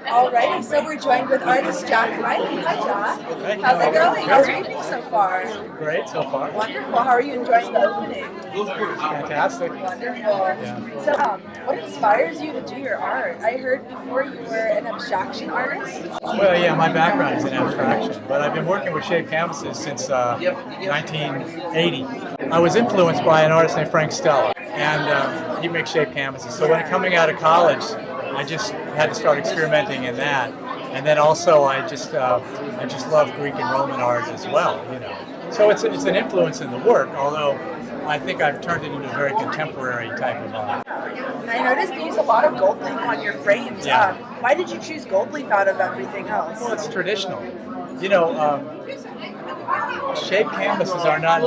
Alrighty, so we're joined with artist Jack Reilly. Hi, Jack. Hey, how's it going? How's your evening so far? Great so far. Wonderful. How are you enjoying the opening? Fantastic. Wonderful. Yeah. So, what inspires you to do your art? I heard before you were an abstraction artist. Well, yeah, my background is in abstraction, but I've been working with shaped canvases since 1980. I was influenced by an artist named Frank Stella, and he makes shaped canvases. So when coming out of college, I just had to start experimenting in that, and then also I just love Greek and Roman art as well, you know. So it's an influence in the work, although I think I've turned it into a very contemporary type of art. And I noticed you use a lot of gold leaf on your frames. Yeah. Why did you choose gold leaf out of everything else? Well, it's traditional. You know, shaped canvases are not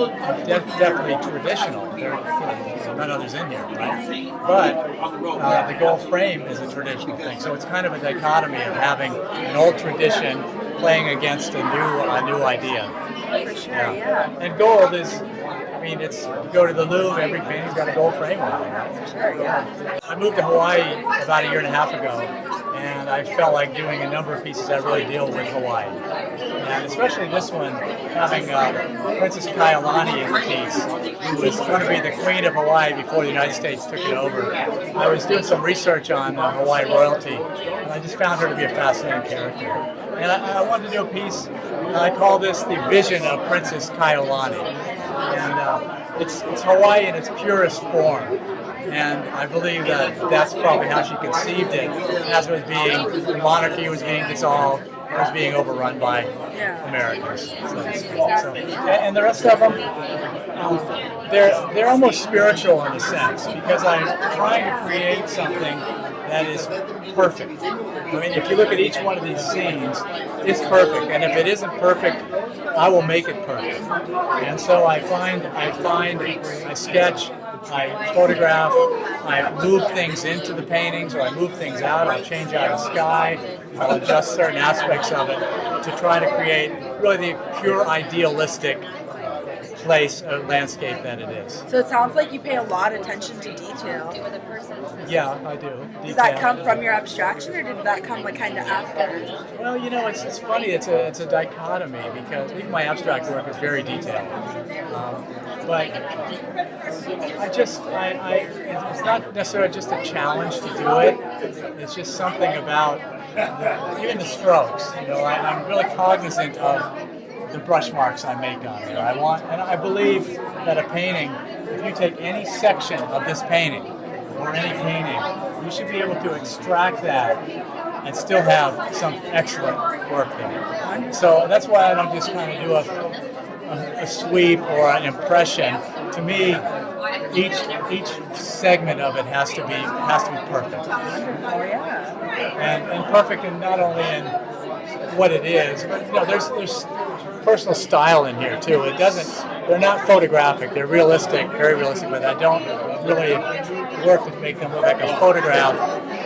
definitely traditional. There are none others in here, right? But the gold frame is a traditional thing. So it's kind of a dichotomy of having an old tradition playing against a new idea. For sure, yeah. And gold is, I mean, it's, you go to the Louvre, every painting's got a gold frame on it, right? Sure, yeah. I moved to Hawaii about a year and a half ago, and I felt like doing a number of pieces that really deal with Hawaii. And especially this one, having Princess Kailani in the piece, who was going to be the Queen of Hawaii before the United States took it over. I was doing some research on Hawaii royalty, and I just found her to be a fascinating character. And I wanted to do a piece, I call this the vision of Princess Kailani. And it's Hawaii in its purest form. And I believe that that's probably how she conceived it, as it was being, the monarchy was being dissolved, it was being overrun by Americans, so to speak. So, and the rest of them, they're almost spiritual in a sense, because I'm trying to create something that is perfect. I mean, if you look at each one of these scenes, it's perfect, and if it isn't perfect, I will make it perfect. And so I sketch, I photograph, I move things into the paintings, or I move things out, I'll change out the sky, I'll adjust certain aspects of it to try to create really the pure idealistic place or landscape that it is. So it sounds like you pay a lot of attention to detail. Yeah, I do. Does that come from your abstraction, or did that come like kind of after? Well, you know, it's funny. It's a dichotomy, because even my abstract work is very detailed. But it's not necessarily just a challenge to do it. It's just something about even the strokes. You know, I'm really cognizant of the brush marks I make on there. And I believe that a painting, if you take any section of this painting or any painting, you should be able to extract that and still have some excellent work there. So that's why I don't just kind of do a sweep or an impression. To me, each segment of it has to be perfect. Oh yeah. And perfect in not only in what it is, but you know, there's personal style in here too. They're not photographic, they're realistic, very realistic, but I don't really work to make them look like a photograph,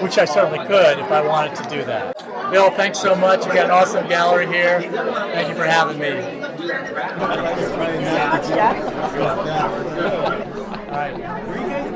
which I certainly could if I wanted to do that. Bill, thanks so much. You got an awesome gallery here. Thank you for having me. Thank you so much, Jack. All right.